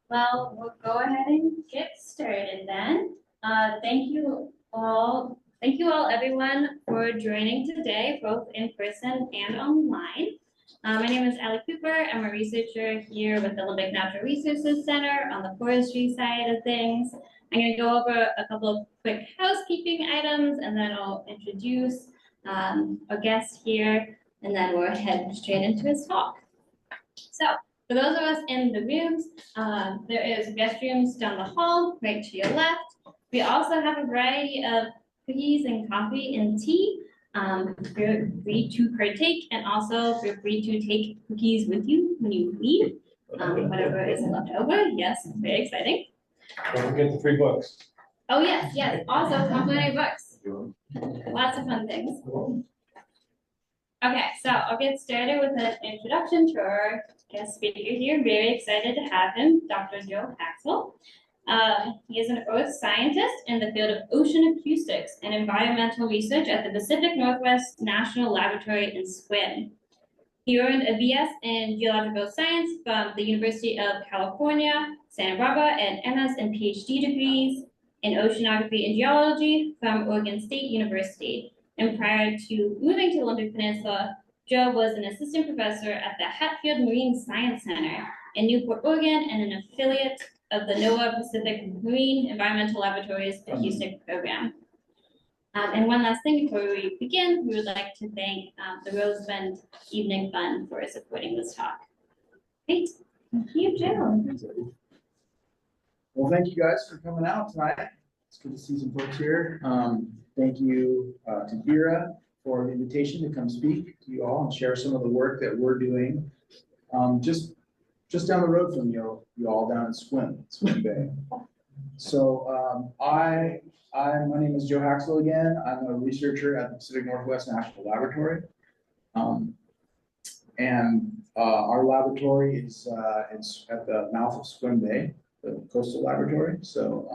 Well, we'll go ahead and get started then. Thank you all, everyone, for joining today, both in person and online. My name is Allie Cooper. I'm a researcher here with the Olympic Natural Resources Center on the forestry side of things. I'm going to go over a couple of quick housekeeping items, and then I'll introduce our guest here, and then we'll head straight into his talk. So, for those of us in the rooms, there is restrooms down the hall, right to your left. We also have a variety of cookies and coffee and tea. Feel free to partake, and also feel free to take cookies with you when you leave. Whatever is left over. Yes, very exciting. Don't forget the free books. Oh yes, yes. Also complimentary books. Lots of fun things. Okay, so I'll get started with an introduction to our guest speaker here. Very excited to have him, Dr. Joe Haxel. He is an earth scientist in the field of ocean acoustics and environmental research at the Pacific Northwest National Laboratory in Sequim. He earned a BS in geological science from the University of California, Santa Barbara, and MS and PhD degrees in oceanography and geology from Oregon State University. And prior to moving to the Olympic Peninsula, Joe was an assistant professor at the Hatfield Marine Science Center in Newport, Oregon, and an affiliate of the NOAA Pacific Marine Environmental Laboratories Acoustic Program. And one last thing before we begin, we would like to thank the Rosmond Evening Fund for supporting this talk. Great, thank you, Joe. Well, thank you guys for coming out tonight. It's good to see some folks here. Thank you to Vera for the invitation to come speak to you all and share some of the work that we're doing just down the road from you all down in Sequim Bay. So my name is Joe Haxel again. I'm a researcher at the Pacific Northwest National Laboratory. Our laboratory is it's at the mouth of Sequim Bay, the coastal laboratory. So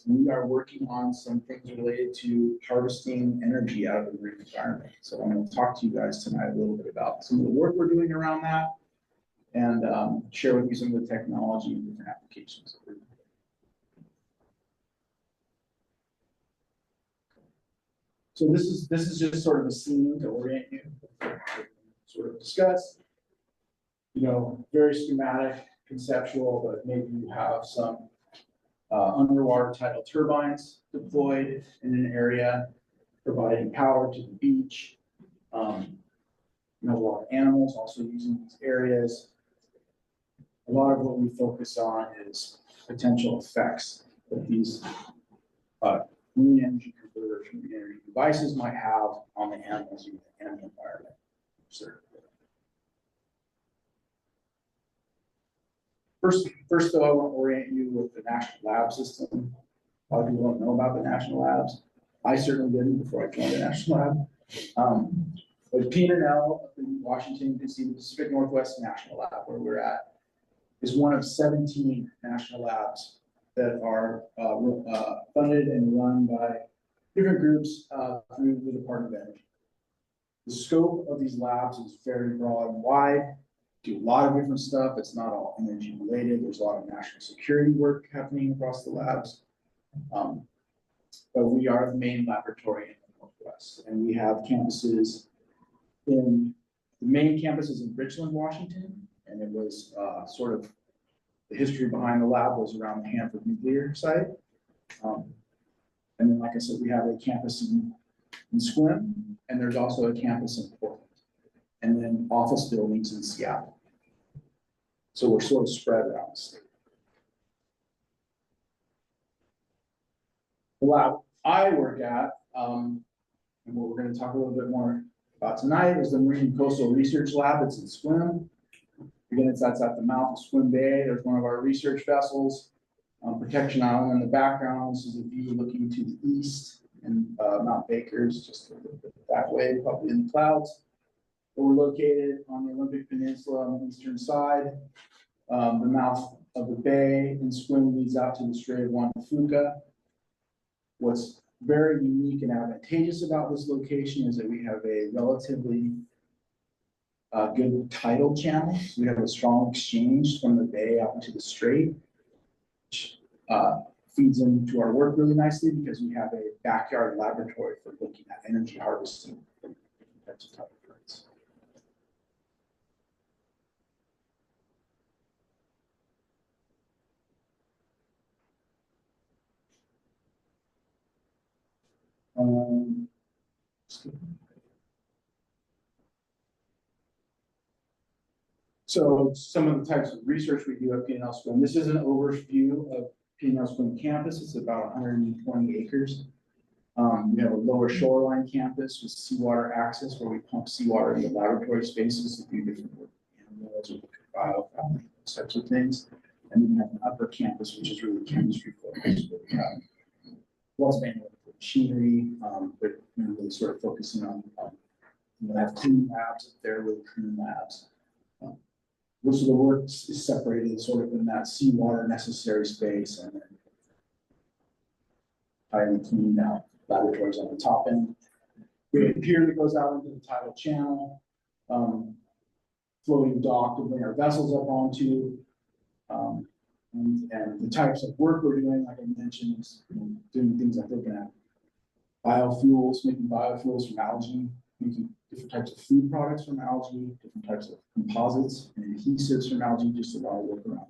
we are working on some things related to harvesting energy out of the marine environment. So I'm going to talk to you guys tonight a little bit about some of the work we're doing around that and share with you some of the technology and different applications that we're doing. So this is just sort of a scene to orient you, sort of discuss, very schematic, conceptual, but maybe you have some underwater tidal turbines deployed in an area, providing power to the beach. A lot of animals also using these areas. A lot of what we focus on is potential effects that these green energy converters, green energy devices might have on the animals and the environment. First, though, I want to orient you with the National Lab system. A lot of people don't know about the National Labs. I certainly didn't before I joined the National Lab. But P&L up in Washington, you can see the Pacific Northwest National Lab, where we're at, is one of 17 national labs that are funded and run by different groups through the Department of Energy. The scope of these labs is very broad and wide. Do a lot of different stuff. It's not all energy related. There's a lot of national security work happening across the labs. But we are the main laboratory in the Northwest, and we have campuses the main campus is in Richland, Washington, and it was sort of the history behind the lab was around the Hanford nuclear site. And then, like I said, we have a campus in Sequim, and there's also a campus in Portland, and then office buildings in Seattle. So we're sort of spread around the state. The lab I work at, and what we're going to talk a little bit more about tonight, is the Marine and Coastal Research Lab. It's in Sequim. Again, that's at the mouth of Sequim Bay. There's one of our research vessels, Protection Island in the background. This is a view looking to the east and Mount Baker's just a little bit that way, probably in the clouds. But we're located on the Olympic Peninsula on the eastern side. The mouth of the bay in Sequim leads out to the Strait of Juan de Fuca. What's very unique and advantageous about this location is that we have a relatively good tidal channels. We have a strong exchange from the bay out into the strait, which feeds into our work really nicely because we have a backyard laboratory for looking at energy harvesting from different types of tidal currents. So some of the types of research we do at P&L Swim. This is an overview of P&L Swim campus. It's about 120 acres. We have a lower shoreline campus with seawater access where we pump seawater into laboratory spaces to do different work, animals or biofouling, those types of things. And then we have an upper campus, which is really chemistry focused. Where we have lots of analytical machinery, but really sort of focusing on we have clean labs up there, really clean labs. Most of the work is separated sort of in that seawater necessary space and then highly cleaned out laboratories on the top end. We have a pier that goes out into the tidal channel, floating dock to bring our vessels up onto. And the types of work we're doing, like I mentioned, is doing things like looking at biofuels, making biofuels from algae, making different types of food products from algae, different types of composites and adhesives from algae, just a lot of work around.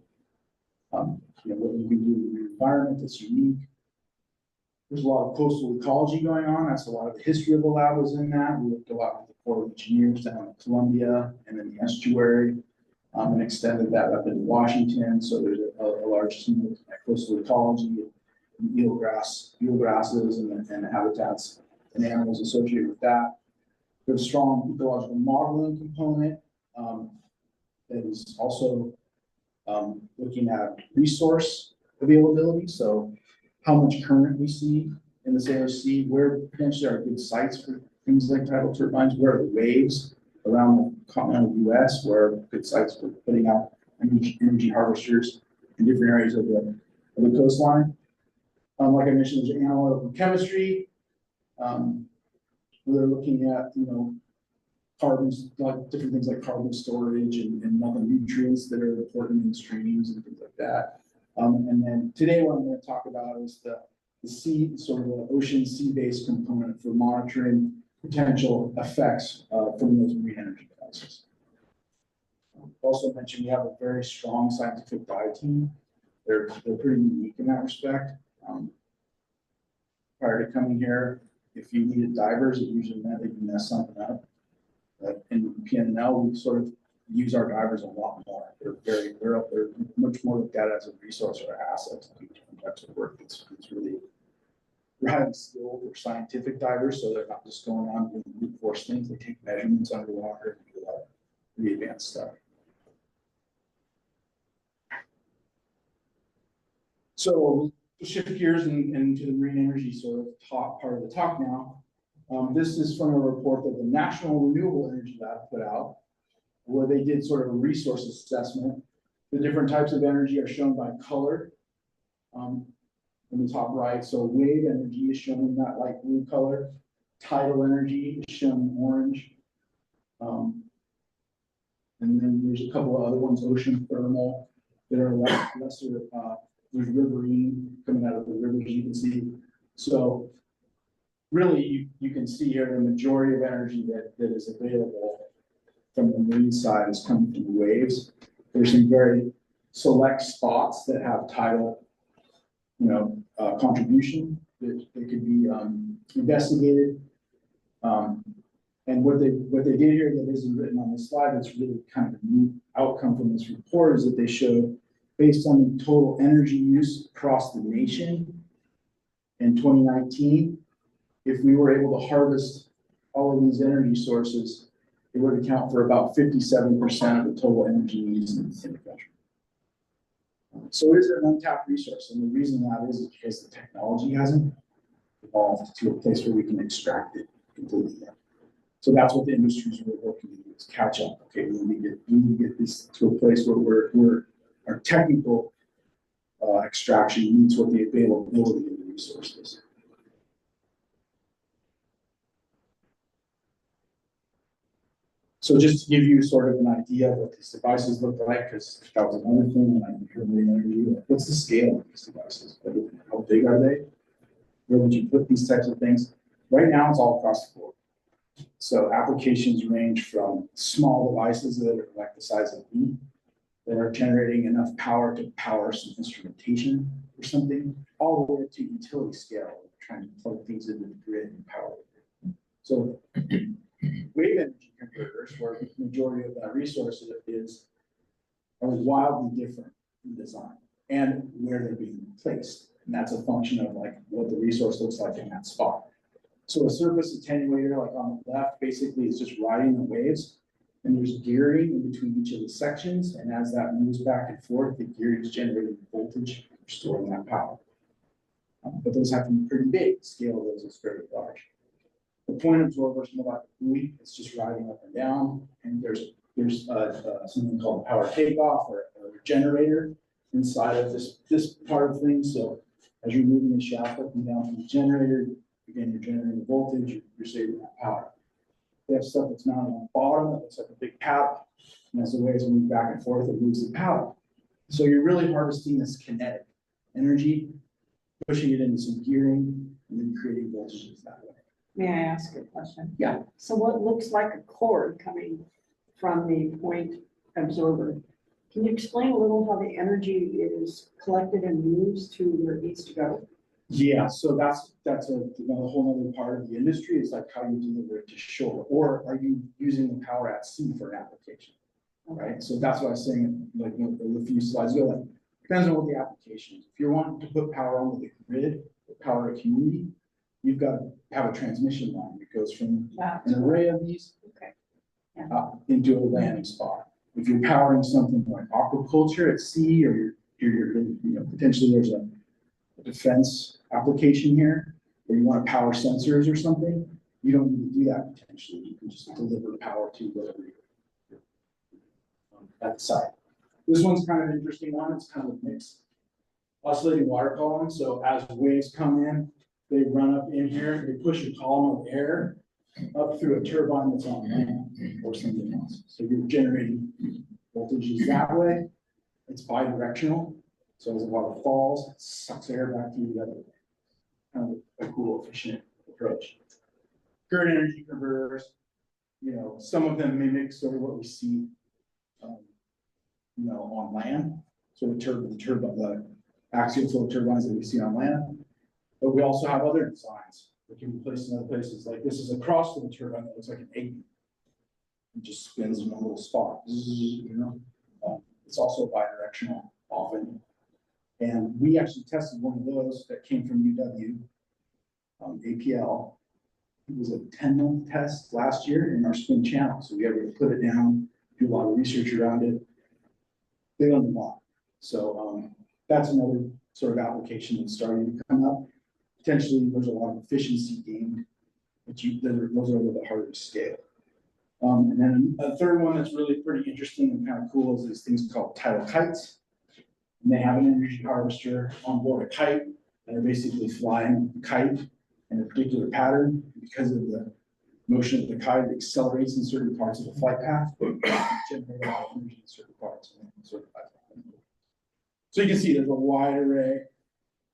What you can do in your environment that's unique. There's a lot of coastal ecology going on. That's a lot of the history of the lab was in that. We would go out with the Corps of Engineers down in Columbia and then the estuary, and extended that up into Washington. So there's a large team of coastal ecology, eelgrasses and habitats and animals associated with that. There's a strong ecological modeling component that is also looking at resource availability. So how much current we see in the Salem Sea, where potentially are good sites for things like tidal turbines, where are the waves around the continental US, where are good sites for putting out energy harvesters in different areas of the coastline. Like I mentioned, there's analytical chemistry. We're looking at, carbons, like different things like carbon storage and other nutrients that are important in streams and things like that. And then today what I'm going to talk about is the sea, sort of the ocean sea-based component for monitoring potential effects from those marine energy crises. Also mentioned we have a very strong scientific dive team. They're pretty unique in that respect. Prior to coming here, if you needed divers, it usually meant that you mess something up. But in PNL, we sort of use our divers a lot more. They're up there much more looked at as a resource or asset to do different types of work. It's really, they're highly skilled or scientific divers, so they're not just going on doing brute force things. They take measurements underwater and do a lot of really advanced stuff. So we'll shift gears into the marine energy sort of top part of the talk now. This is from a report that the National Renewable Energy Lab put out, where they did sort of a resource assessment. The different types of energy are shown by color in the top right. So wave energy is shown in that light blue color. Tidal energy is shown in orange. And then there's a couple of other ones, ocean thermal, that are lesser. There's riverine coming out of the rivers, you can see. So really, you can see here the majority of energy that is available from the marine side is coming from the waves. There's some very select spots that have tidal, contribution that could be investigated. And what they did here that isn't written on the slide, that's really kind of a neat outcome from this report, is that they showed, based on the total energy use across the nation in 2019, if we were able to harvest all of these energy sources, it would account for about 57% of the total energy needs in the country. So it is an untapped resource, and the reason that is because the technology hasn't evolved to a place where we can extract it completely. So that's what the industries are working to do, is catch up. Okay, we need to get this to a place where our technical extraction meets what the availability of the resources. So just to give you sort of an idea of what these devices look like, because that was another thing that I heard in the interview, what's the scale of these devices? How big are they? Where would you put these types of things? Right now, it's all across the board. So applications range from small devices that are like the size of a bee, that are generating enough power to power some instrumentation or something, all the way to utility scale, trying to plug things into the grid and power the grid. So wave energy converters, where the majority of that resource is, are wildly different in design and where they're being placed. And that's a function of like what the resource looks like in that spot. So a surface attenuator, like on the left, basically is just riding the waves. And there's gearing in between each of the sections. And as that moves back and forth, the gearing is generating voltage and storing that power. But those have to be pretty big. The scale of those is very large. The point absorber is more like a buoy. It's just riding up and down. And there's something called power takeoff or a generator inside of this part of things. So as you're moving the shaft up and down from the generator, again, you're generating voltage, you're saving that power. They have stuff that's mounted on the bottom that looks like a big paddle. And as the waves move back and forth, it moves the power. So you're really harvesting this kinetic energy, pushing it into some gearing, and then creating voltages that way. May I ask a question? Yeah. So what looks like a cord coming from the point absorber, can you explain a little how the energy is collected and moves to where it needs to go? Yeah, so that's a whole other part of the industry, is like how you deliver it to shore, or are you using the power at sea for an application, right? So that's what I was saying, like a few slides ago, like depends on what the application is. If you're wanting to put power onto the grid, or power a community, you've got to have a transmission line that goes from an array of these into a landing spot. If you're powering something like aquaculture at sea, or you're potentially there's a defense application here where you want to power sensors or something, you don't need to do that potentially. You can just deliver power to whatever you're at the site. This one's kind of an interesting one. It's kind of a mix. Oscillating water column. So as waves come in, they run up in here, they push a column of air up through a turbine that's on land or something else. So you're generating voltages that way. It's bidirectional. So as the water falls, it sucks air back to you the other way. Kind of a cool, efficient approach. Current energy converters, some of them mimic sort of what we see, on land. So the axial flow turbines that we see on land. But we also have other designs that can be placed in other places. Like this is a cross flow turbine that looks like an egg. It just spins in one little spot. It's also bidirectional often. And we actually tested one of those that came from UW, APL. It was a 10-month test last year in our spin channel. So we had to put it down, do a lot of research around it. They learned a lot. So that's another sort of application that's starting to come up. Potentially, there's a lot of efficiency gained, but those are a little bit harder to scale. And then a third one that's really pretty interesting and kind of cool is these things called tidal kites. And they have an energy harvester on board a kite that are basically flying a kite in a particular pattern. Because of the motion of the kite, it accelerates in certain parts of the flight path, but generate a lot of energy in certain parts. So you can see there's a wide array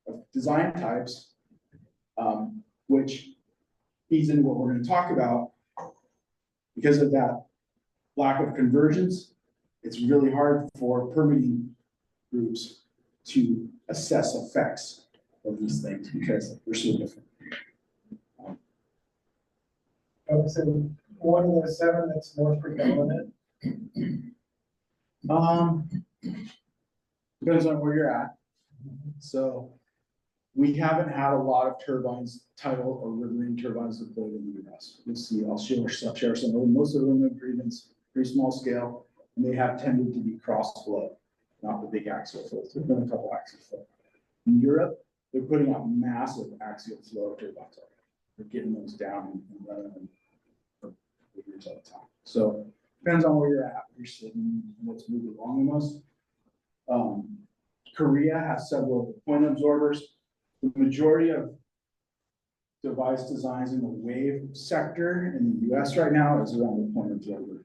of design types, which feeds into what we're going to talk about. Because of that lack of convergence, it's really hard for permitting groups to assess effects of these things because they're so different. So one of the seven that's more predominant. Depends on where you're at. So we haven't had a lot of turbines, tidal or riverine turbines deployed in the US. You'll see, I'll share some of them. Most of them are pretty small scale, and they have tended to be cross flow, not the big axial flows. There's been a couple axial flow. In Europe, they're putting out massive axial flow turbines. They're getting those down and running them for years at a time. So depends on where you're at, where you're sitting, what's moving along the most. Korea has several point absorbers. The majority of device designs in the wave sector in the US right now is around the point absorber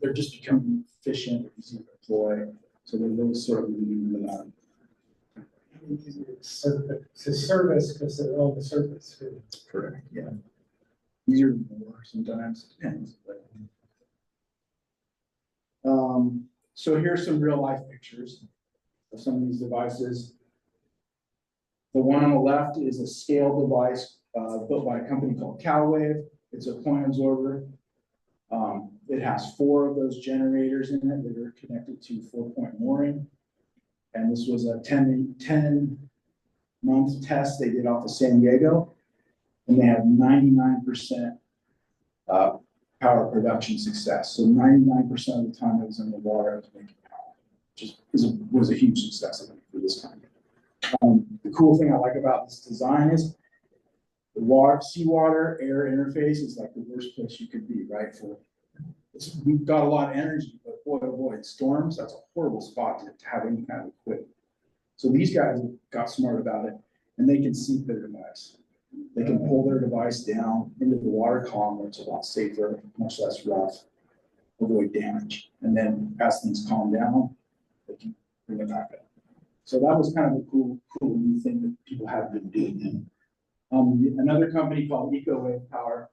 they're just becoming efficient, easy to deploy. So they're really sort of moving to that. Easier to service because they're on the surface. Correct, yeah. Easier to more sometimes, depends. But. So here's some real life pictures of some of these devices. The one on the left is a scale device built by a company called CalWave. It's a point absorber. It has 4 of those generators in it that are connected to 4-point mooring. And this was a 10-month test they did off of San Diego. And they had 99% power production success. So 99% of the time it was in the water, it was making power, which was a huge success for this time. The cool thing I like about this design is the seawater air interface is like the worst place you could be, right? We've got a lot of energy, but boy, oh boy, in storms, that's a horrible spot to have any kind of equipment. So these guys got smart about it, and they can seat their device. They can pull their device down into the water column where it's a lot safer, much less rough, avoid damage. And then as things calm down, they can bring it back up. So that was kind of a cool new thing that people have been doing. Another company called EcoWave Power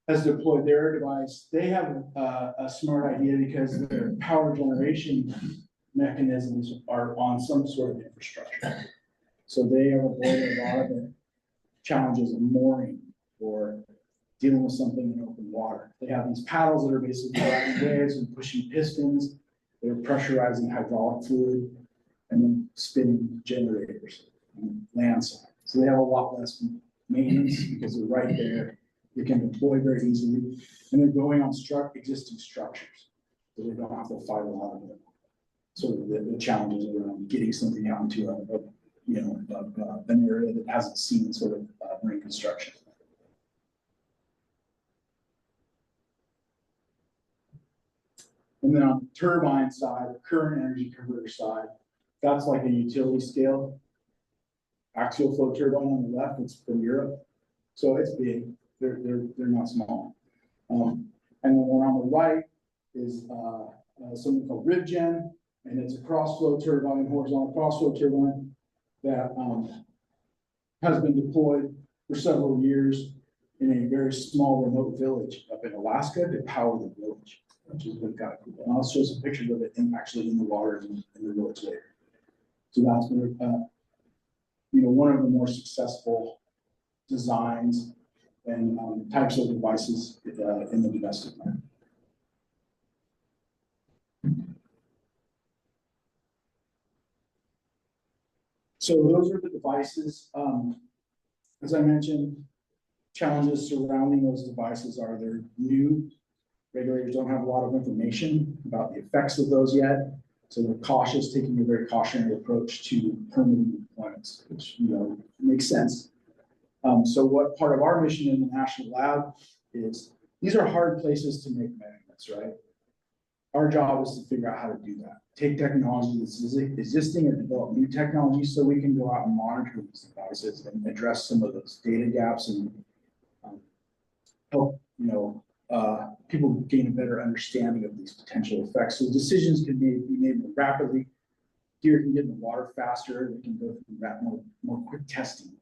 has deployed their device. They have a smart idea because their power generation mechanisms are on some sort of infrastructure. So they have avoided a lot of the challenges of mooring or dealing with something in open water. They have these paddles that are basically riding waves and pushing pistons. They're pressurizing hydraulic fluid and then spinning generators on land side. So they have a lot less maintenance because they're right there. They can deploy very easily, and they're going on existing structures. So they don't have to fight a lot of the challenges around getting something out into an area that hasn't seen sort of marine construction. And then on the turbine side, the current energy converter side, that's like a utility scale. Axial flow turbine on the left, it's from Europe. So it's big, they're not small. And then the one on the right is something called RibGen, and it's a cross flow turbine, horizontal cross flow turbine that has been deployed for several years in a very small remote village up in Alaska to power the village, which has been kind of cool. And I'll show some pictures of it actually in the water in the village later. So that's one of the more successful designs and types of devices in the domestic market. So those are the devices. As I mentioned, challenges surrounding those devices are they're new. Regulators don't have a lot of information about the effects of those yet. So they're cautious, taking a very cautionary approach to permitting deployments, which makes sense. So what part of our mission in the National Lab is, these are hard places to make measurements, right? Our job is to figure out how to do that. Take technology that's existing and develop new technology so we can go out and monitor these devices and address some of those data gaps and help people gain a better understanding of these potential effects. So decisions can be made more rapidly. Gear can get in the water faster. They can go through more quick testing.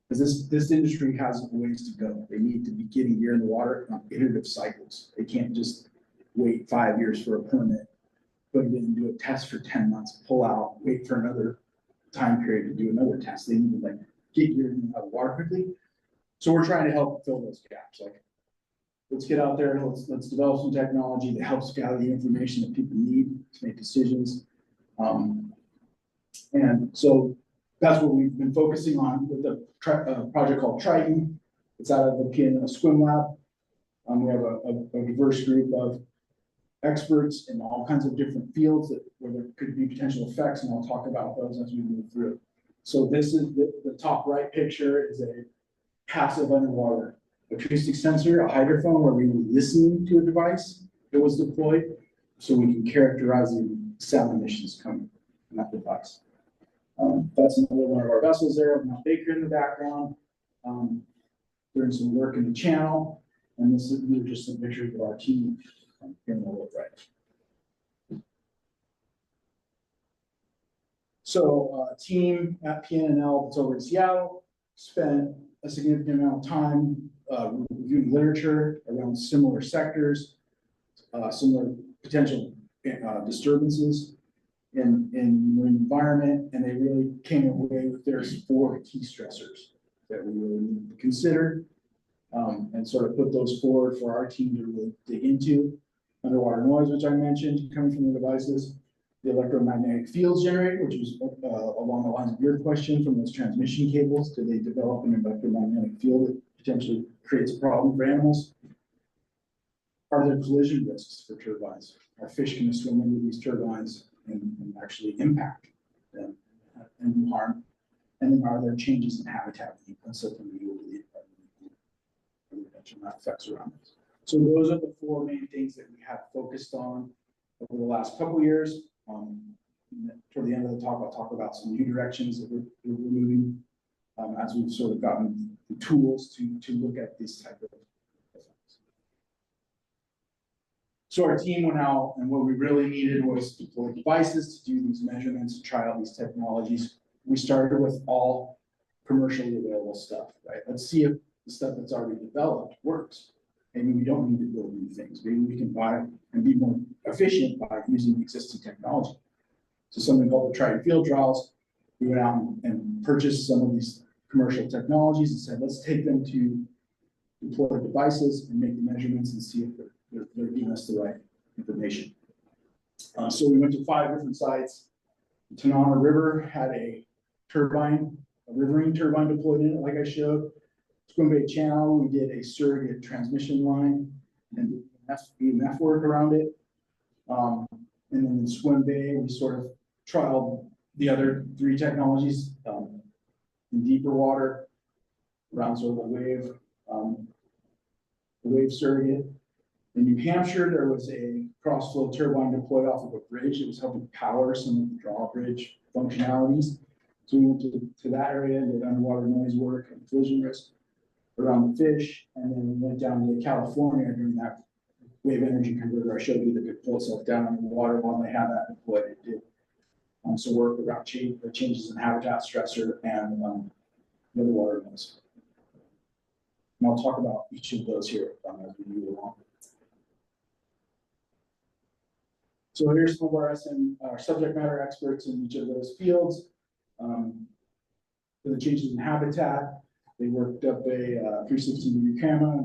Because this industry has ways to go. They need to be getting gear in the water on iterative cycles. They can't just wait 5 years for a permit, put it in and do a test for 10 months, pull out, wait for another time period to do another test. They need to get gear in the water quickly. So we're trying to help fill those gaps. Let's get out there and let's develop some technology that helps gather the information that people need to make decisions. And so that's what we've been focusing on with the project called Triton. It's out of the PNO Swim Lab. We have a diverse group of experts in all kinds of different fields where there could be potential effects, and I'll talk about those as we move through. So this is the top right picture is a passive underwater acoustic sensor, a hydrophone, where we were listening to a device that was deployed, so we can characterize the sound emissions coming from that device. That's another one of our vessels there, Mount Baker in the background, doing some work in the channel, and these are just some pictures of our team here in the lower right. So team at PNNL that's over in Seattle spent a significant amount of time reviewing literature around similar sectors, similar potential disturbances in marine environment, and they really came away with there's 4 key stressors that we really need to consider, and sort of put those forward for our team to really dig into. Underwater noise, which I mentioned, coming from the devices, the electromagnetic fields generated, which was along the lines of your question from those transmission cables. Do they develop an electromagnetic field that potentially creates a problem for animals? Are there collision risks for turbines? Are fish going to swim into these turbines and actually impact them and do harm? And then are there changes in habitat and something we will do effects around this? So those are the 4 main things that we have focused on over the last couple of years. Toward the end of the talk, I'll talk about some new directions that we're moving as we've sort of gotten the tools to look at this type of effects. So our team went out, and what we really needed was deploy devices to do these measurements, try out these technologies. We started with all commercially available stuff, right? Let's see if the stuff that's already developed works. Maybe we don't need to build new things. Maybe we can buy and be more efficient by using existing technology. So something called the Triton Field Trials. We went out and purchased some of these commercial technologies and said, let's take them to deploy devices and make the measurements and see if they're giving us the right information. So we went to 5 different sites. The Tanana River had a riverine turbine deployed in it, like I showed. Squim Bay Channel, we did a surrogate transmission line and EMF work around it. And then in Squim Bay, we sort of trialed the other 3 technologies in deeper water around sort of the wave surrogate. In New Hampshire, there was a cross-flow turbine deployed off of a bridge. It was helping power some of the drawbridge functionalities. So we went to that area and did underwater noise work and collision risk around the fish, and then we went down to California during that wave energy converter I showed you that could pull itself down in the water while they had that deployed. It did so work around changes in habitat stressor and underwater noise. And I'll talk about each of those here as we move along. So here's some of our subject matter experts in each of those fields. For the changes in habitat, they worked up a 360-degree camera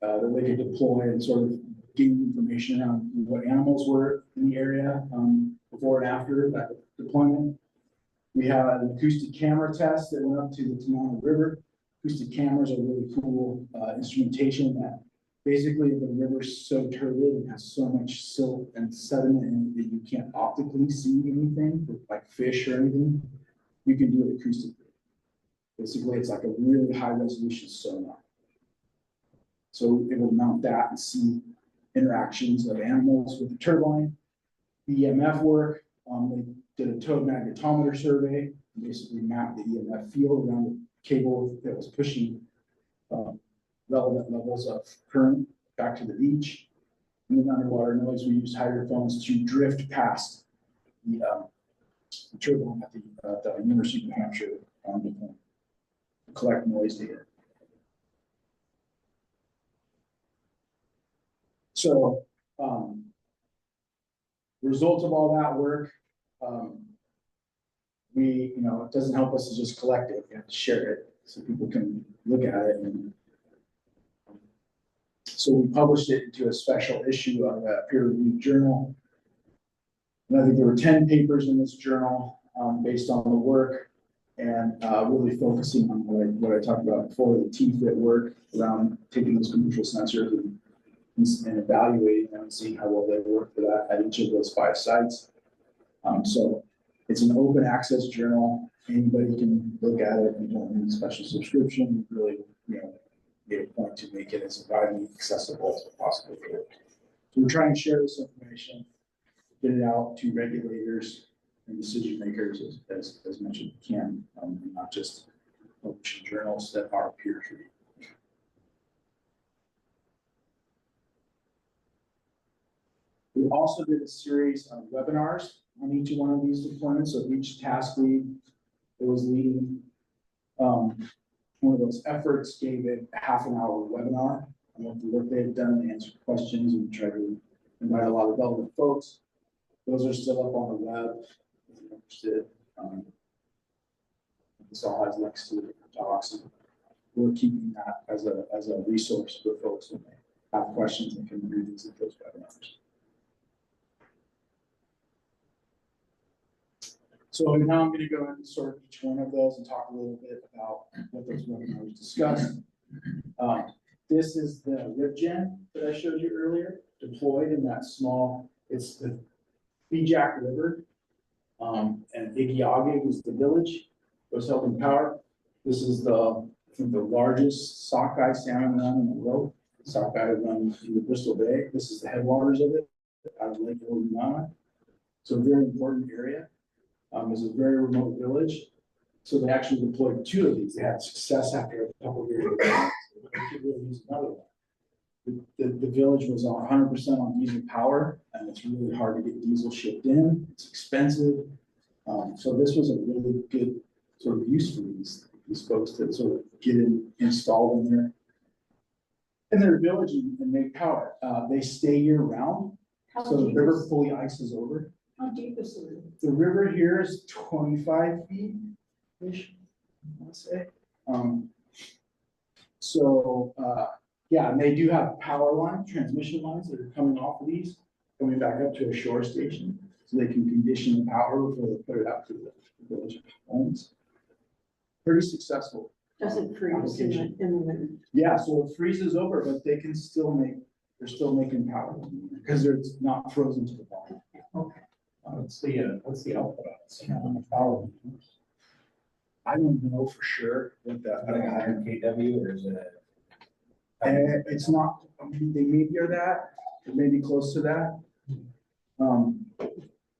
that they could deploy and sort of gain information around what animals were in the area before and after that deployment. We had an acoustic camera test that went up to the Tanana River. Acoustic cameras are really cool instrumentation that basically the river's so turbid and has so much silt and sediment in it that you can't optically see anything, like fish or anything. You can do it acoustically. Basically, it's like a really high resolution sonar. So it will mount that and see interactions of animals with the turbine. The EMF work, they did a towed magnetometer survey, and basically mapped the EMF field around the cable that was pushing relevant levels of current back to the beach. And then underwater noise, we used hydrophones to drift past the turbine at the University of New Hampshire to collect noise data. So the result of all that work, it doesn't help us to just collect it. We have to share it so people can look at it. And so we published it into a special issue of a peer-reviewed journal. And I think there were 10 papers in this journal based on the work and really focusing on what I talked about before, the T-fit work around taking those commercial sensors and evaluating them and seeing how well they work for that at each of those 5 sites. So it's an open access journal. Anybody can look at it. You don't need a special subscription. You really, made a point to make it as widely accessible as possible. So we're trying to share this information, get it out to regulators and decision makers as much as we can, and not just publishing journals that are peer reviewed. also did a series of webinars on each one of these deployments. So each task lead that was leading one of those efforts gave it a half-an-hour webinar on what the work they had done, and answered questions, and tried to invite a lot of relevant folks. Those are still up on the web if you're interested. This all has links to the different talks, and we're keeping that as a resource for folks when they have questions and can revisit those webinars. So now I'm going to go into sort of each one of those and talk a little bit about what those webinars discussed. This is the RipGen that I showed you earlier, deployed in that small, it's the Fejack River, and Igiage was the village that was helping power. This is I think the largest sockeye salmon run in the world. Sockeye run in the Bristol Bay. This is the headwaters of it, out of Lake Oromana. So a very important area. It's a very remote village. So they actually deployed 2 of these. They had success after a couple of years. They could really use another one. The village was 100% on diesel power, and it's really hard to get diesel shipped in. It's expensive. So this was a really good sort of use for these folks to sort of get installed in their village and make power. They stay year round. So the river fully ices over. How deep is the river? The river here is 25 feet-ish, I want to say. Yeah, and they do have power lines, transmission lines that are coming off of these, coming back up to a shore station, so they can condition the power before they put it out to the village homes. Pretty successful. Does it freeze in the winter? Yeah, so it freezes over, but they can still they're still making power because it's not frozen to the bottom. Okay. What's the output on the power? I don't know for sure what that. Like 100 kW or is it? It's not, I mean, they may be or that, it may be close to that.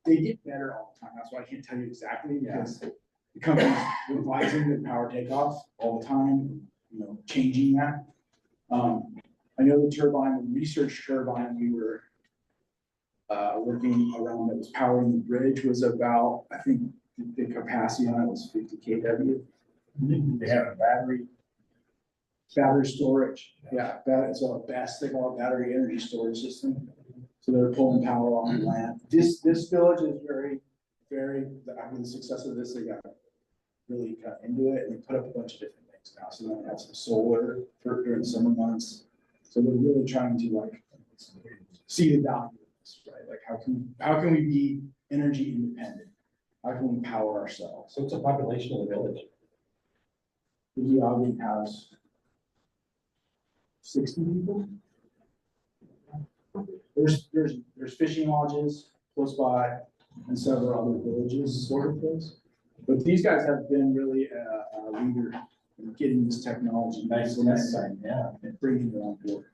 They get better all the time. That's why I can't tell you exactly, because the company's revising the power takeoff all the time, changing that. I know the turbine, the research turbine we were working around that was powering the bridge was about, I think the capacity on it was 50 kW. They have a battery. Battery storage, yeah, it's a BESS, they call it battery energy storage system. So they're pulling power on land. This village is very, after the success of this, they got really got into it and they put up a bunch of different things now. So they have some solar during the summer months. So they're really trying to see the value of this, right? Like how can we be energy independent? How can we power ourselves? So what's the population of the village? The Igiage has 60 people. There's fishing lodges close by and several other villages sort of things. But these guys have been really a leader in getting this technology. Nice, yeah. And bringing it on board.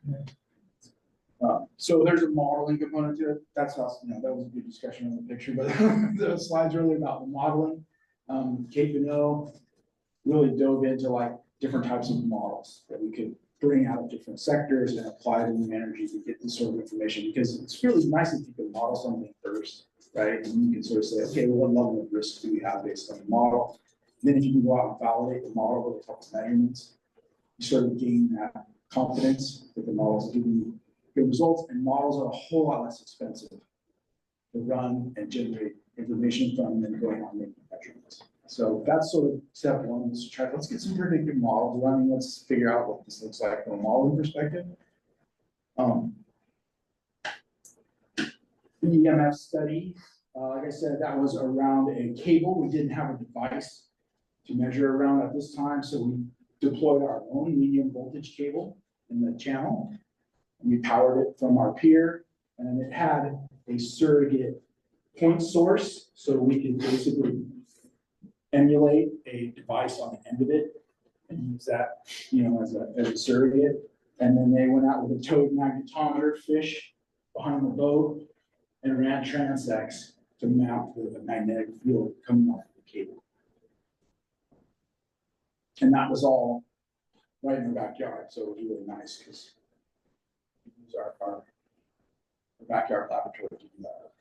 So there's a modeling component to it. That's us, that was a good discussion on the picture, but the slide's really about the modeling. Kate Bonneau really dove into different types of models that we could bring out of different sectors and apply to new energy to get this sort of information, because it's really nice if you can model something first, right? And you can sort of say, okay, well, what level of risk do we have based on the model? And then if you can go out and validate the model with a couple of measurements, you sort of gain that confidence that the models give you good results, and models are a whole lot less expensive to run and generate information from than going on making measurements. So that's sort of step one, is let's get some predictive models running. Let's figure out what this looks like from a modeling perspective. The EMF study, like I said, that was around a cable. We didn't have a device to measure around at this time, so we deployed our own medium voltage cable in the channel. And we powered it from our pier, and it had a surrogate point source, so we could basically emulate a device on the end of it and use that, as a surrogate. And then they went out with a towed magnetometer fish behind the boat and ran transects to map the magnetic field coming off the cable. And that was all right in our backyard, so it was really nice because we use our backyard laboratory to do that.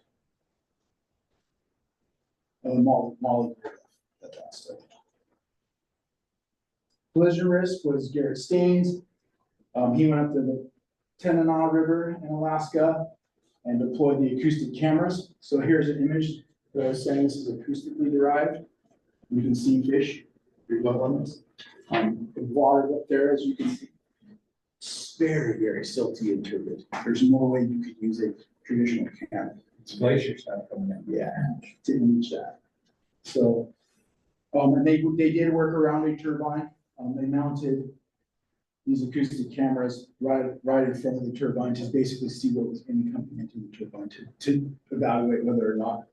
Molly, that stuff. Collision risk was Garrett Staines. He went up to the Tanana River in Alaska and deployed the acoustic cameras. So here's an image that I was saying this is acoustically derived. You can see fish, your wetlands. The water up there, as you can see, it's very, very silty and turbid. There's no way you could use a traditional can. It's glacier stuff coming in. Yeah, didn't reach that. So, and they did work around a turbine. They mounted these acoustic cameras right in front of the turbine to basically see what was coming into the turbine to evaluate whether or not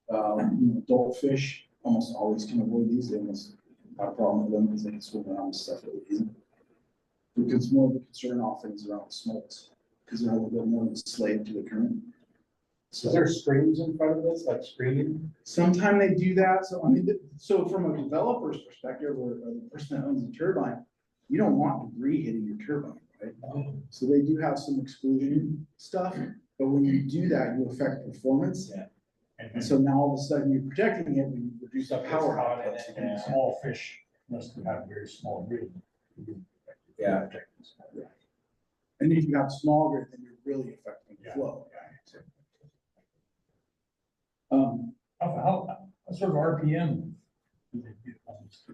adult fish almost always can avoid these. They almost have a problem with them because they can swim around and stuff really easy. Because more of the concern often is around smolts because they're a little bit more enslaved to the current. So Is there screens in front of this, like screening? sometimes they do that. So I mean, so from a developer's perspective or the person that owns the turbine, you don't want debris hitting your turbine, right? So they do have some exclusion stuff, but when you do that, you affect performance. Yeah. And so now all of a sudden you're protecting it when you reduce the Stuff power. power on it, outputs. and small fish must have very small grid. Yeah. And if you have small grid, then you're really affecting the Yeah. flow. What sort of RPM? do they get on this?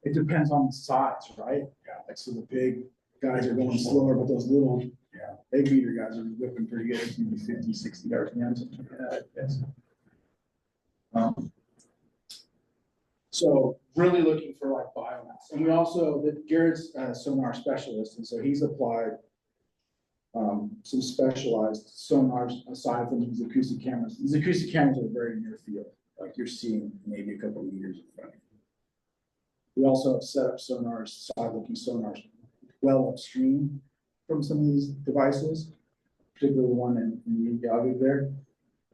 It depends on the size, right? Yeah. Like, so the big guys are going slower, but those little, Yeah. 8-meter guys are whipping pretty good, it's maybe 50, 60 RPM, something like that, yes. So really looking for like biomass, and we also, Garrett's a sonar specialist, and so he's applied some specialized sonars aside from these acoustic cameras. These acoustic cameras are very near field, like you're seeing maybe a couple of meters in front of you. We also have set up sonars, side-looking sonars, well upstream from some of these devices, particularly the one in the Yagu there.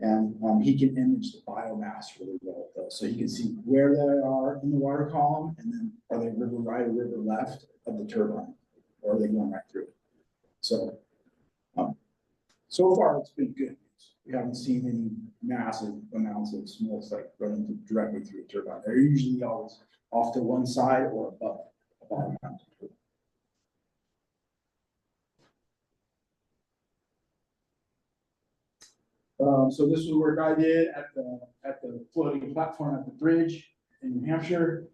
And he can image the biomass really well, though. So he can see where they are in the water column, and then are they river right or river left of the turbine, or are they going right through it? So, so far it's been good. We haven't seen any massive amounts of smolts like running directly through the turbine. They're usually always off to one side or above the bottom half. So this was work I did at the floating platform at the bridge in New Hampshire.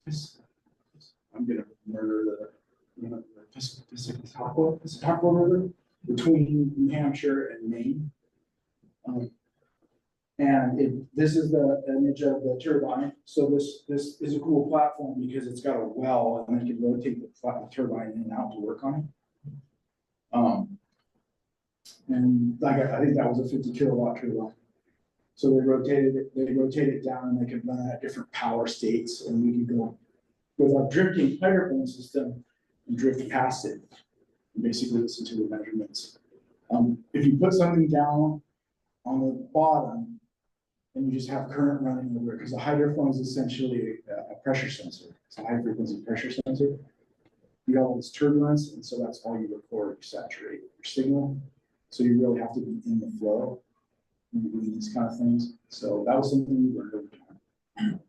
I'm gonna murder the Piscataqua River between New Hampshire and Maine. And this is the image of the turbine. So this is a cool platform because it's got a well and they can rotate the turbine in and out to work on it. And like I think that was a 50 kilowatt turbine. So they rotate it down and they can run at different power states, and we can go with our drifting hydrophone system and drift past it and basically listen to the measurements. If you put something down on the bottom and you just have current running over it, because the hydrophone is essentially a pressure sensor. It's a high frequency pressure sensor. You have all this turbulence, and so that's all you record, you saturate your signal. So you really have to be in the flow when you're doing these kind of things. So that was something we learned over time.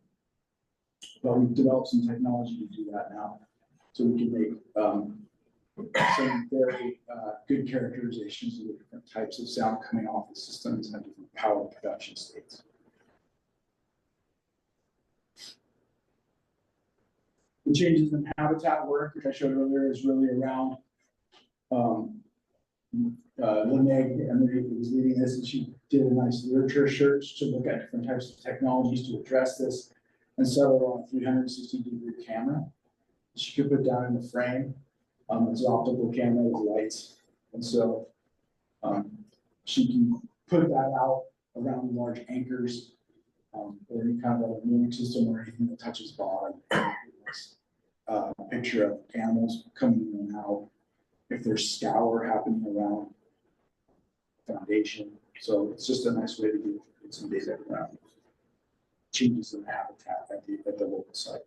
But we've developed some technology to do that now. So we can make some very good characterizations of the different types of sound coming off the systems and different power production states. The changes in habitat work, which I showed earlier, is really around Lynette Emery was leading this, and she did a nice literature search to look at different types of technologies to address this, and settled on a 360-degree camera she could put down in the frame. It's an optical camera with lights, and so she can put that out around large anchors or any kind of a mooring system or anything that touches bottom. A picture of animals coming in and out. If there's scour happening around foundation. So it's just a nice way to get some data around changes in the habitat at the local site.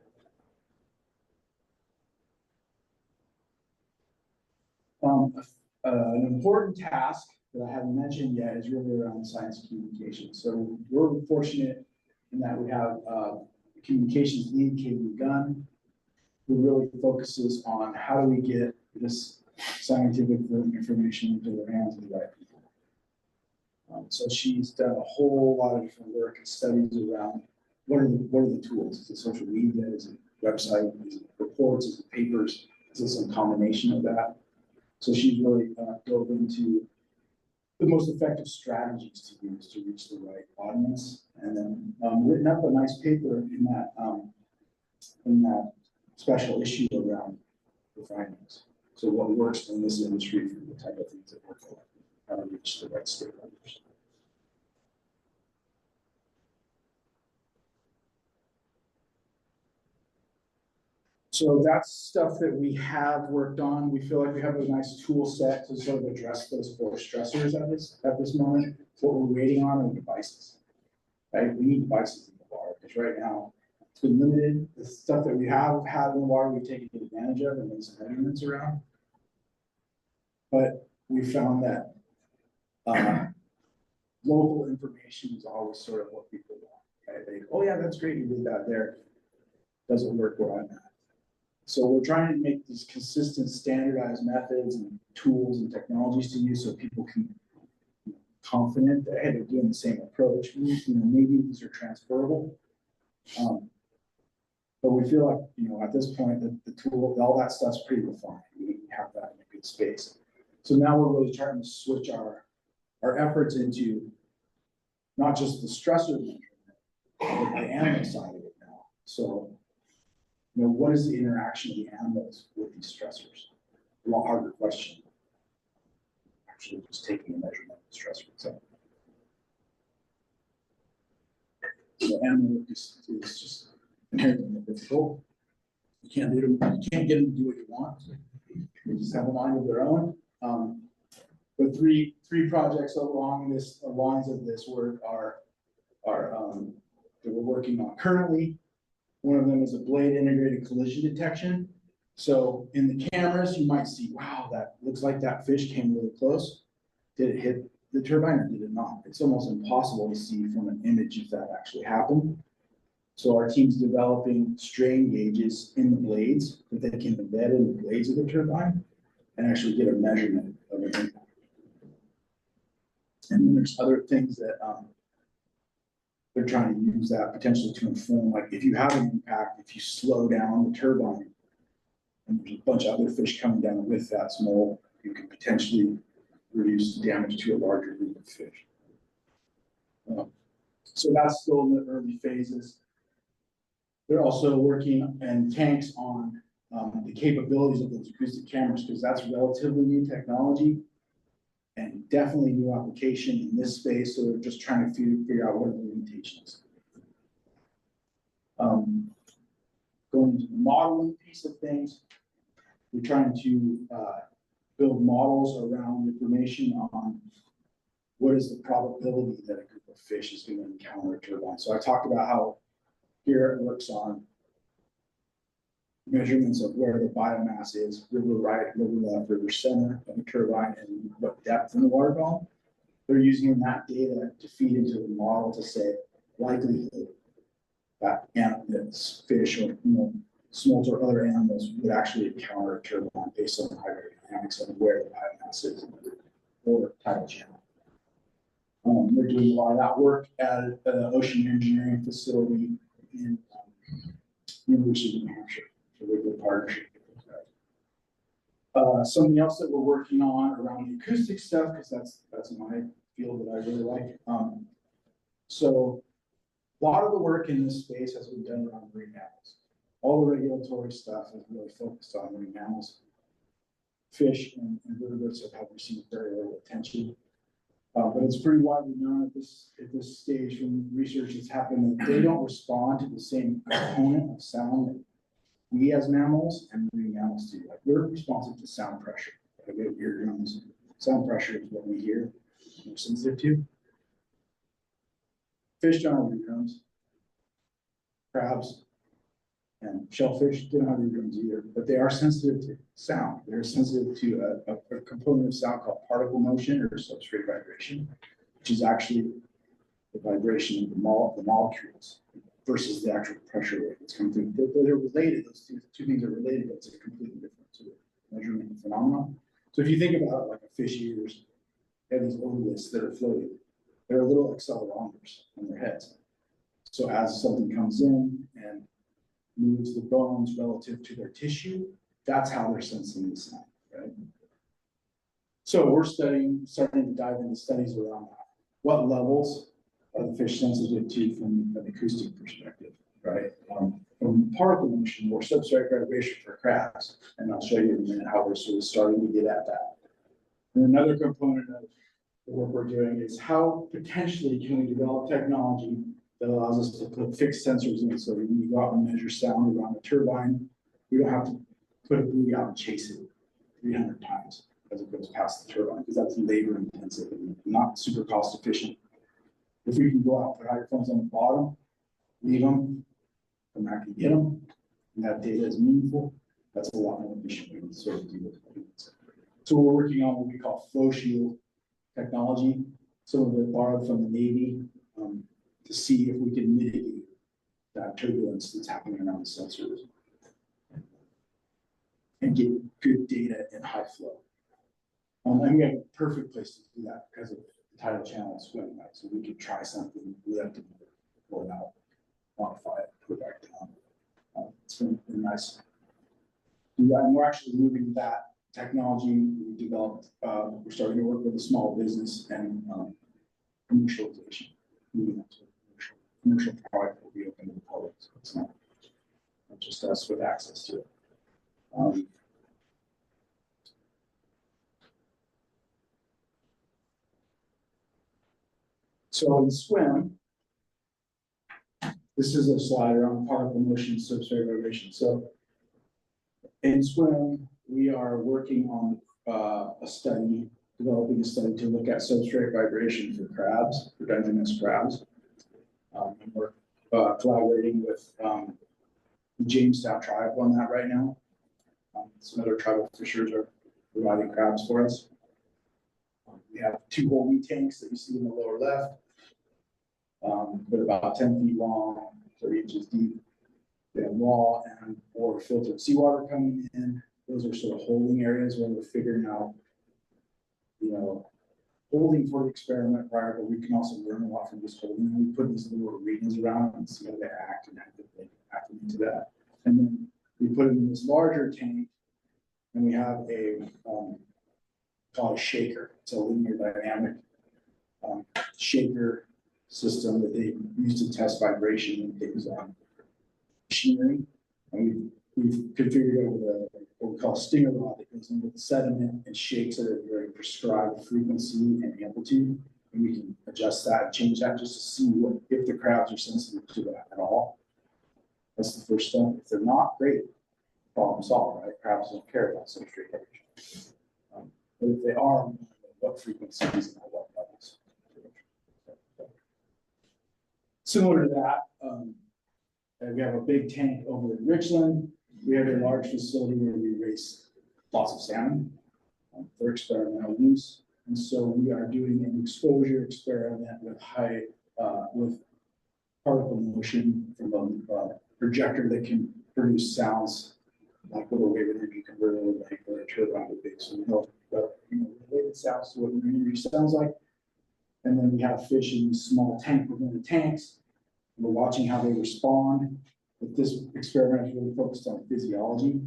A An important task that I haven't mentioned yet is really around science communication. So we're fortunate in that we have communications lead, Katie Gunn, who really focuses on how do we get this scientific information into the hands of the right people. So she's done a whole lot of different work and studies around what are the tools? Is it social media? Is it website? Is it reports? Is it papers? Is it some combination of that? So she's really dove into the most effective strategies to use to reach the right audience, and then written up a nice paper in that special issue around the findings. So what works in this industry for the type of things that work for, how to reach the right stakeholders. So that's stuff that we have worked on. We feel like we have a nice tool set to sort of address those four stressors at this moment. What we're waiting on are devices, right? We need devices in the water because right now it's been limited. The stuff that we have had in the water, we've taken advantage of and made some measurements around. But we found that local information is always sort of what people want, right? They, oh yeah, that's great, you did that there. Doesn't work where I'm at. So we're trying to make these consistent, standardized methods and tools and technologies to use so people can be confident that, hey, they're doing the same approach. Maybe these are transferable. But we feel like, at this point, the tool, all that stuff's pretty refined. We have that in a good space. So now we're really trying to switch our efforts into not just the stressor measurement, but the animal side of it now. So, what is the interaction of the animals with these stressors? A lot harder question. Actually, just taking a measurement of the stressor itself. So animal work is just inherently difficult. You can't get them to do what you want. They just have a mind of their own. But three projects along the lines of this work are that we're working on currently. One of them is a blade integrated collision detection. So in the cameras, you might see, wow, that looks like that fish came really close. Did it hit the turbine or did it not? It's almost impossible to see from an image if that actually happened. So our team's developing strain gauges in the blades that they can embed in the blades of the turbine and actually get a measurement of an impact. And then there's other things that they're trying to use that potentially to inform, like if you have an impact, if you slow down the turbine, and there's a bunch of other fish coming down with that smoke, you can potentially reduce damage to a larger group of fish. So that's still in the early phases. They're also working in tanks on the capabilities of those acoustic cameras because that's relatively new technology and definitely new application in this space. So they're just trying to figure out what are the limitations. Going to the modeling piece of things, we're trying to build models around information on what is the probability that a group of fish is going to encounter a turbine. So I talked about how here it works on measurements of where the biomass is, river right, river left, river center of the turbine, and what depth in the water column. They're using that data to feed into the model to say likelihood that fish or smolts or other animals would actually encounter a turbine based on the hydrodynamics of where the biomass is in the or tidal channel. They're doing a lot of that work at an ocean engineering facility in University of New Hampshire. So we're a good partnership with those guys. Something else that we're working on around the acoustic stuff, because that's my field that I really like. So a lot of the work in this space has been done around marine mammals. All the regulatory stuff is really focused on marine mammals. Fish and invertebrates have received very little attention. But it's pretty widely known at this stage from research that's happened that they don't respond to the same component of sound that we as mammals and marine mammals do. Like we're responsive to sound pressure. Like we have eardrums. Sound pressure is what we hear. We're sensitive to. Fish don't have eardrums. Crabs and shellfish don't have eardrums either, but they are sensitive to sound. They're sensitive to a a component of sound called particle motion or substrate vibration, which is actually the vibration of the molecules versus the actual pressure wave that's coming through. They're related, those two things are related, but it's a completely different sort of measurement phenomenon. So if you think about it like a fish ears, they have these otoliths that are floating. They're little accelerometers on their heads. So as something comes in and moves the bones relative to their tissue, that's how they're sensing the sound, right? So we're starting to dive into studies around that. What levels are the fish sensitive to from an acoustic perspective, right? From particle motion or substrate vibration for crabs, and I'll show you in a minute how we're sort of starting to get at that. And another component of the work we're doing is how potentially can we develop technology that allows us to put fixed sensors in. So when you go out and measure sound around a turbine, we don't have to put a buoy out and chase it 300 times as it goes past the turbine, because that's labor intensive and not super cost efficient. If we can go out, put hydrophones on the bottom, leave them, come back and get them, and that data is meaningful, that's a lot more efficient. We can sort of do this. So we're working on what we call flow shield technology. Some of it borrowed from the Navy to see if we can mitigate that turbulence that's happening around the sensors and get good data in high flow. And we have a perfect place to do that because of the tidal channel swim, right? So we could try something, lift it, pull it out, modify it, put it back down. It's been nice. And we're actually moving that technology we developed. We're starting to work with a small business and commercialization. Moving that to a commercial product will be open to the public. So it's not just us with access to it. So in swim, this is a slide around particle motion, substrate vibration. So in swim, we are working on developing a study to look at substrate vibration for crabs, for Dungeness crabs. And we're collaborating with the Jamestown tribe on that right now. Some other tribal fishers are providing crabs for us. We have 2 holding tanks that you see in the lower left. They're about 10 feet long, 30 inches deep. They have raw and or filtered seawater coming in. Those are sort of holding areas where we're figuring out, holding for the experiment prior, but we can also learn a lot from just holding. We put these little arenas around and see how they act and acclimate to that. And then we put them in this larger tank, and we have a called a shaker. It's a linear dynamic shaker system that they use to test vibration and things on machinery. And we've configured it with what we call a stinger rod that goes into the sediment and shakes at a very prescribed frequency and amplitude. And we can adjust that and change that just to see if the crabs are sensitive to that at all. That's the first step. If they're not, great, problem solved, right? Crabs don't care about substrate vibration. But if they are, what frequencies and at what levels? Similar to that, we have a big tank over in Richland. We have a large facility where we raise lots of salmon for experimental use. And so we are doing an exposure experiment with with particle motion from a projector that can produce sounds like what a wave energy converter would make or a turbine would be. So we know related sounds to what wave energy sounds like. And then we have fish in this small tank within the tanks. We're watching how they respond. But this experiment is really focused on physiology.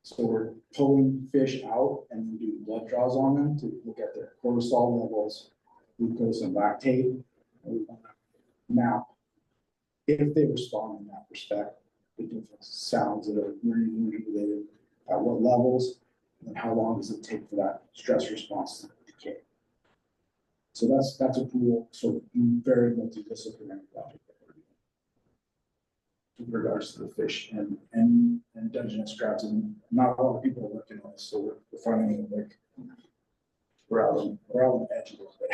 So we're pulling fish out and then doing blood draws on them to look at their cortisol levels, glucose and lactate. And we want to map if they respond in that respect, the different sounds that are related, at what levels, and how long does it take for that stress response to decay. So that's a cool, sort of very multidisciplinary project in regards to the fish and Dungeness crabs, and not a lot of people are working on this, so we're finding it like we're out on the edge a little bit,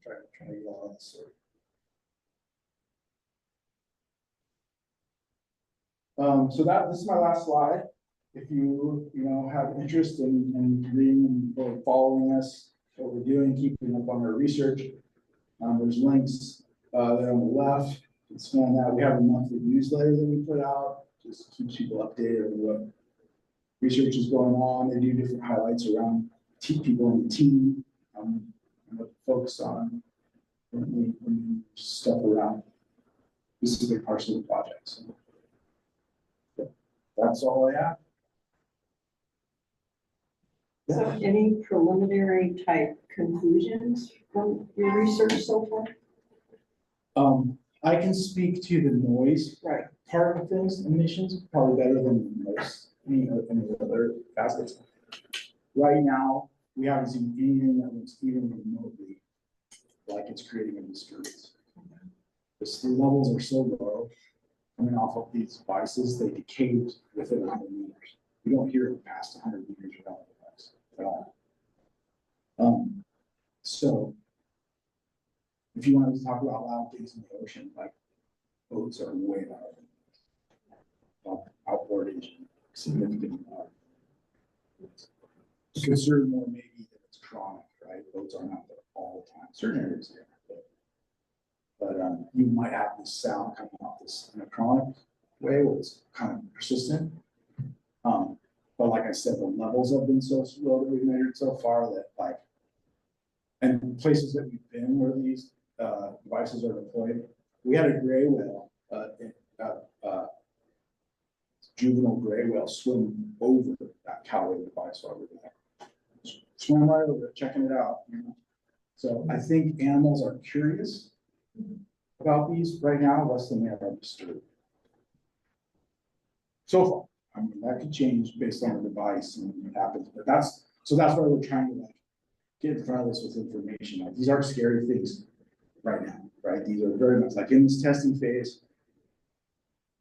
trying to get all this story. So this is my last slide. If you have interest in reading people following us, what we're doing, keeping up on our research. There's links there on the left. You can scan that. We have a monthly newsletter that we put out, just keeps people updated on what research is going on. They do different highlights around people in the team, and what to focus on, and stuff around specific parts of the project. So that's all I have. So any preliminary type conclusions from your research so far? I can speak to the noise Right. part of things, emissions, probably better than most, any other facets. Right now, we haven't seen anything that looks even remotely like it's creating a disturbance. The levels are so low, coming off of these devices, they decayed within 100 meters. You don't hear it past 100 meters without the device at all. So if you wanted to talk about loud things in the ocean, like boats are way louder. Outboardage significantly louder. Concern more maybe that it's chronic, right? Boats aren't out there all the time. Certain areas there. But you might have this sound coming off this in a chronic way where it's kind of persistent. But like I said, the levels have been so low that we've measured so far that like, and places that we've been where these devices are deployed, we had a gray whale, juvenile gray whale swim over that Callaway device while we were there. Swim right over it, checking it out. You know? So I think animals are curious about these right now, less than they are disturbed. So far, I mean, that could change based on the device and what happens, but that's why we're trying to like get in front of this with information. Like these aren't scary things right now, right? These are very much like in this testing phase.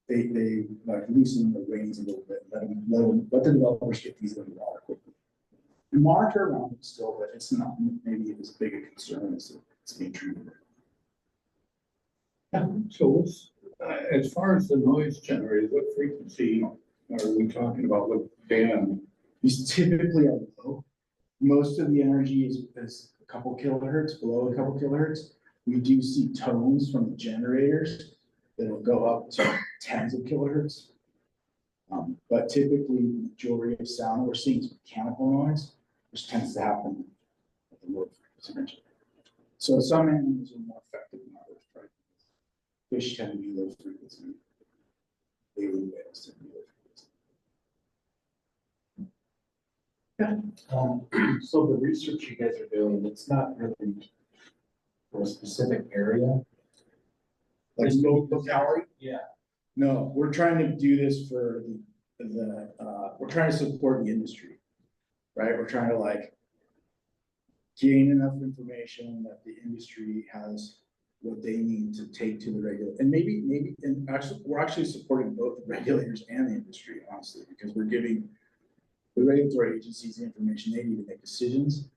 They like loosen the reins a little bit, let the developers get these in the water quickly. And monitor around them still, but it's not maybe as big a concern as it's being treated. So what's, as far as the noise generated, what frequency are we talking about? What band? These typically are low. Most of the energy is a couple kilohertz, below a couple kilohertz. We do see tones from the generators that'll go up to tens of kilohertz. But typically, the majority of sound we're seeing is mechanical noise, which tends to happen at the low frequency range. So some animals are more effective than others, right? Fish tend to be low frequency. Baleen whales tend to be low frequency. So the research you guys are doing, it's not really for a specific area? Like locality? Yeah. No, we're trying to do this for we're trying to support the industry, right? We're trying to like gain enough information that the industry has what they need to take to the regulator. And maybe, and actually, we're actually supporting both the regulators and the industry, honestly, because we're giving the regulatory agencies the information they need to make decisions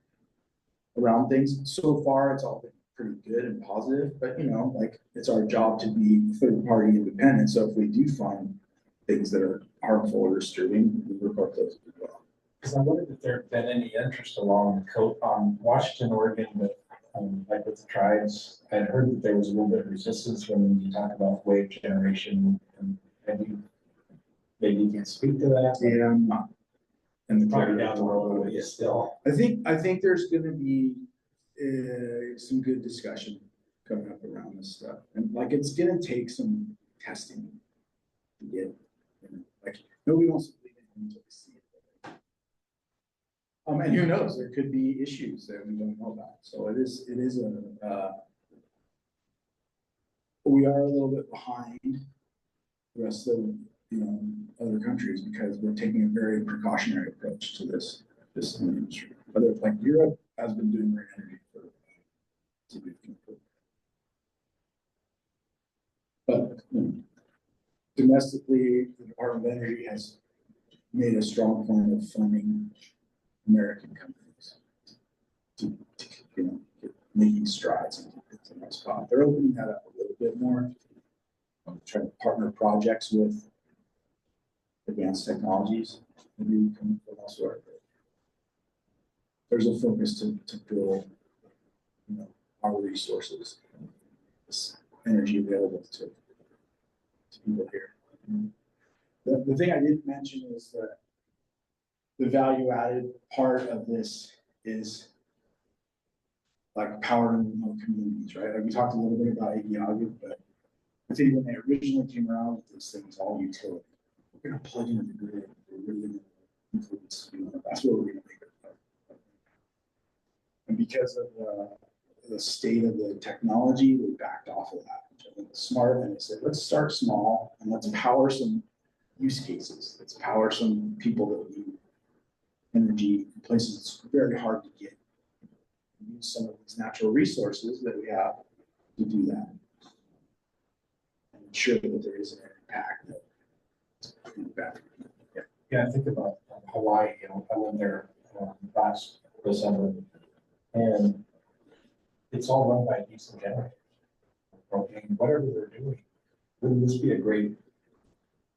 around things. So far, it's all been pretty good and positive, but you know, like it's our job to be third party independent. So if we do find things that are harmful or disturbing, we report those as well. Because I wondered if there had been any interest along the coast on Washington, Oregon, but like with the tribes, I heard that there was a little bit of resistance when you talk about wave generation, and maybe you can speak to that. Yeah, I'm not. And Probably down the road with you still. I think there's going to be some good discussion coming up around this stuff, and like it's going to take some testing to get, you know, like nobody wants to believe it until they see it. And who knows, there could be issues that we don't know about. So it is a we are a little bit behind the rest of other countries because we're taking a very precautionary approach to this industry. Other like Europe has been doing green energy for significant. But domestically, the Department of Energy has made a strong point of funding American companies to get making strides and get to the next spot. They're opening that up a little bit more. Trying to partner projects with advanced technologies, maybe coming from elsewhere. there's a focus to build, our resources, this energy available to people here. The thing I didn't mention is that the value added part of this is like powering remote communities, right? Like we talked a little bit about Agiaga, but I think when they originally came around with this thing, it's all utility. We're gonna plug into the grid, we're really gonna influence, that's what we're gonna make it. And because of the state of the technology, we backed off of that, which I think is smart, and they said, let's start small and let's power some use cases. Let's power some people that need energy in places it's very hard to get. Use some of these natural resources that we have to do that. And ensure that there is an impact that's pretty bad. Yeah, I think about Hawaii, I went there last December, and it's all run by diesel generators. Propane, whatever they're doing, wouldn't this be a great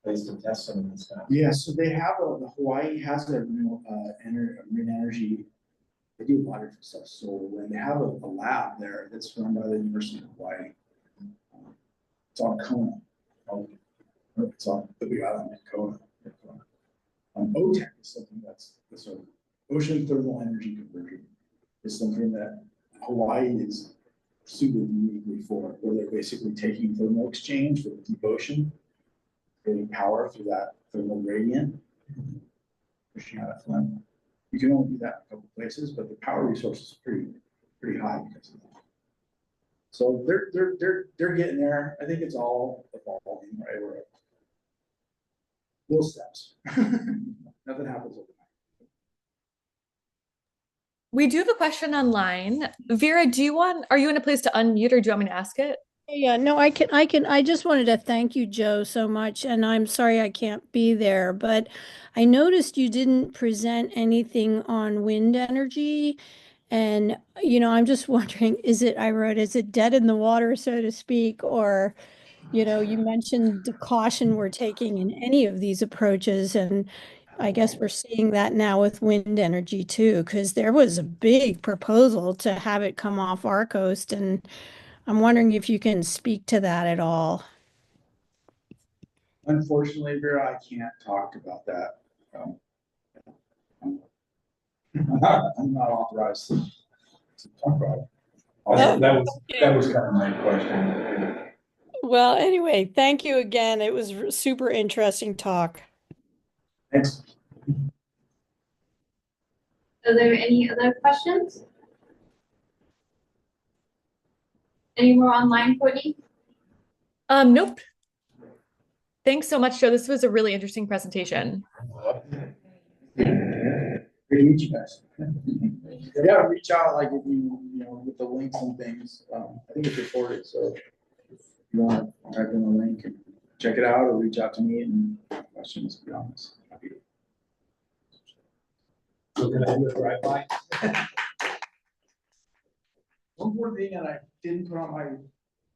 place to test some of this stuff? Yeah, so they have Hawaii has a marine energy. They do a lot of different stuff. So when they have a lab there that's run by the University of Hawaii, it's on Kona. It's on the big island in Kona. OTEC is something that's sort of ocean thermal energy conversion. Is something that Hawaii is super uniquely for, where they're basically taking thermal exchange for the deep ocean, creating power through that thermal gradient, pushing out a flame. You can only do that in a couple places, but the power resource is pretty high because of that. So they're getting there. I think it's all evolving, right? We're at little steps. Nothing happens overnight. We do have a question online. Vera, are you in a place to unmute or do you want me to ask it? Yeah, no, I can. I just wanted to thank you, Joe, so much. And I'm sorry I can't be there, but I noticed you didn't present anything on wind energy. And, I'm just wondering, is it dead in the water, so to speak? Or, you mentioned the caution we're taking in any of these approaches. And I guess we're seeing that now with wind energy too, because there was a big proposal to have it come off our coast. And I'm wondering if you can speak to that at all. Unfortunately, Vera, I can't talk about that. I'm not authorized to talk about it. That was kind of my question. Well, anyway, thank you again. It was super interesting talk. Thanks. Are there any other questions? Any more online, Courtney? Nope. Thanks so much, Joe. This was a really interesting presentation. Great to meet you guys. Yeah, reach out like if with the links and things. I think it's recorded, so if you want to type in the link and check it out or reach out to me and questions, to be honest. So can I do a drive-by? One more thing that I didn't put on my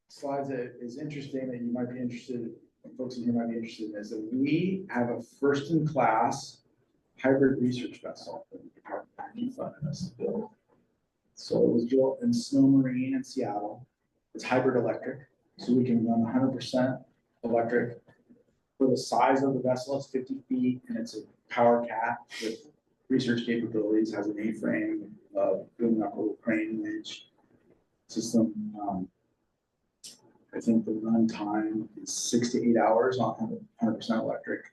slides that is interesting that you might be interested, folks in here might be interested in, is that we have a first-in-class hybrid research vessel that the Department of Energy funded us to build. So it was built in Snow Marine in Seattle. It's hybrid electric, so we can run 100% electric. For the size of the vessel, it's 50 feet, and it's a power cat with research capabilities, has an A-frame, building up a little crane winch system. I think the run time is 6 to 8 hours on 100% electric.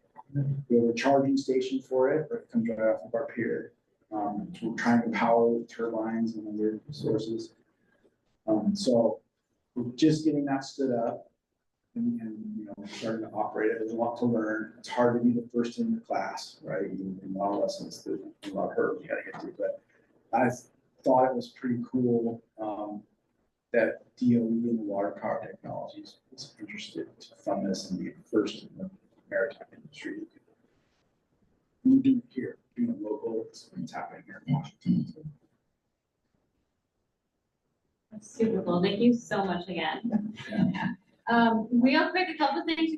We have a charging station for it, but it comes right off of our pier. We're trying to power with turbines and other sources. So we're just getting that stood up and starting to operate it. There's a lot to learn. It's hard to be the first in the class, right? In a lot of lessons, there's a lot of hurdles you got to get to. But I thought it was pretty cool that DOE and the water power technologies was interested to fund this and be first in the maritime industry. We do it here, doing it local, it's happening here in Washington. That's super cool. Thank you so much again. Real quick, a couple of things